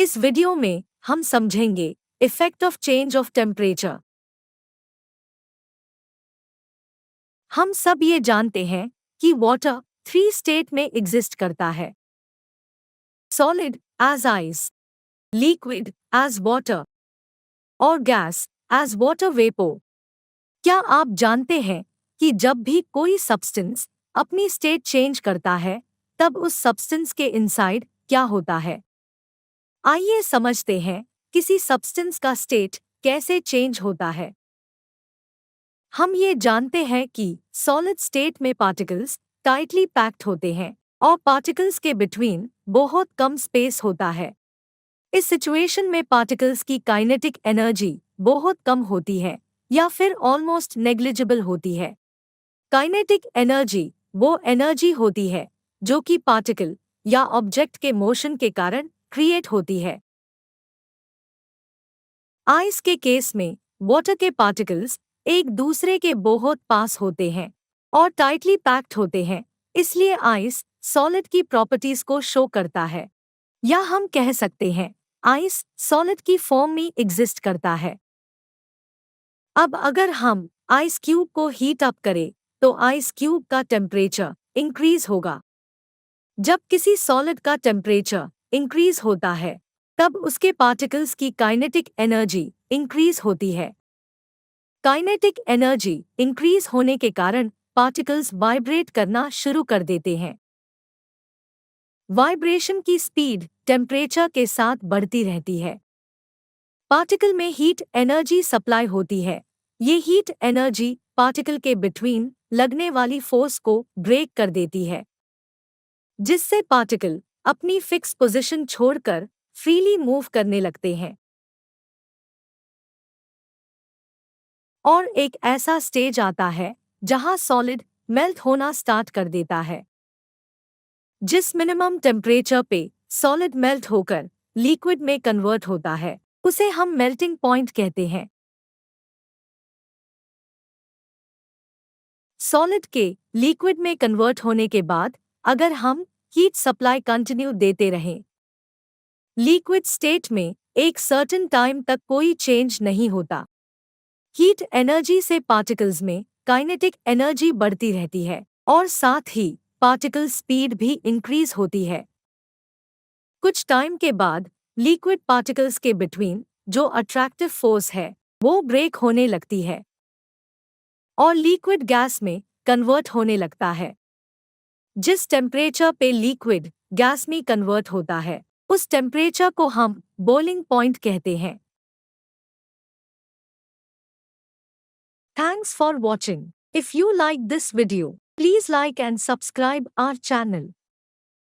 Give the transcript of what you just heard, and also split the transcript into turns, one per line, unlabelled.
इस वीडियो में हम समझेंगे effect of change of temperature. हम सब ये जानते हैं कि वाटर 3 स्टेट में एग्जिस्ट करता है। Solid as ice, liquid as water और गैस एज वाटर वेपर। क्या आप जानते हैं कि जब भी कोई सब्सटेंस अपनी स्टेट चेंज करता है तब उस सब्सटेंस के इनसाइड क्या होता है? आइए समझते हैं किसी सब्सटेंस का स्टेट कैसे चेंज होता है। हम ये जानते हैं कि सॉलिड स्टेट में पार्टिकल्स टाइटली पैक्ड होते हैं और पार्टिकल्स के बिटवीन बहुत कम स्पेस होता है। इस सिचुएशन में पार्टिकल्स की काइनेटिक एनर्जी बहुत कम होती है या फिर ऑलमोस्ट नेग्लिजिबल होती है। काइनेटिक एनर्जी वो एनर्जी होती है जो कि पार्टिकल या ऑब्जेक्ट के मोशन के कारण क्रिएट होती है। आइस के केस में वाटर के पार्टिकल्स एक दूसरे के बहुत पास होते हैं और टाइटली पैक्ड होते हैं, इसलिए आइस सॉलिड की प्रॉपर्टीज को शो करता है। या हम कह सकते हैं आइस सॉलिड की फॉर्म में एग्जिस्ट करता है। अब अगर हम आइस क्यूब को हीट अप करें तो आइस क्यूब का टेम्परेचर इंक्रीज होगा। जब किसी सॉलिड का टेम्परेचर इंक्रीज होता है तब उसके पार्टिकल्स की काइनेटिक एनर्जी इंक्रीज होती है। काइनेटिक एनर्जी इंक्रीज होने के कारण पार्टिकल्स वाइब्रेट करना शुरू कर देते हैं। वाइब्रेशन की स्पीड टेम्परेचर के साथ बढ़ती रहती है। पार्टिकल में हीट एनर्जी सप्लाई होती है। ये हीट एनर्जी पार्टिकल के बिटवीन लगने वाली फोर्स को ब्रेक कर देती है, जिससे पार्टिकल अपनी फिक्स पोजीशन छोड़कर फ्रीली मूव करने लगते हैं। और एक ऐसा स्टेज आता है जहां सॉलिड मेल्ट होना स्टार्ट कर देता है। जिस मिनिमम टेम्परेचर पे सॉलिड मेल्ट होकर लिक्विड में कन्वर्ट होता है उसे हम मेल्टिंग पॉइंट कहते हैं। सॉलिड के लिक्विड में कन्वर्ट होने के बाद अगर हम हीट सप्लाई कंटिन्यू देते रहें, लिक्विड स्टेट में एक सर्टेन टाइम तक कोई चेंज नहीं होता। हीट एनर्जी से पार्टिकल्स में काइनेटिक एनर्जी बढ़ती रहती है और साथ ही पार्टिकल स्पीड भी इंक्रीज होती है। कुछ टाइम के बाद लिक्विड पार्टिकल्स के बिटवीन जो अट्रैक्टिव फोर्स है वो ब्रेक होने लगती है और लिक्विड गैस में कन्वर्ट होने लगता है। जिस टेम्परेचर पे लिक्विड गैस में कन्वर्ट होता है उस टेम्परेचर को हम बॉइलिंग पॉइंट कहते हैं। Thanks for watching. If you like this video, please like and subscribe our channel.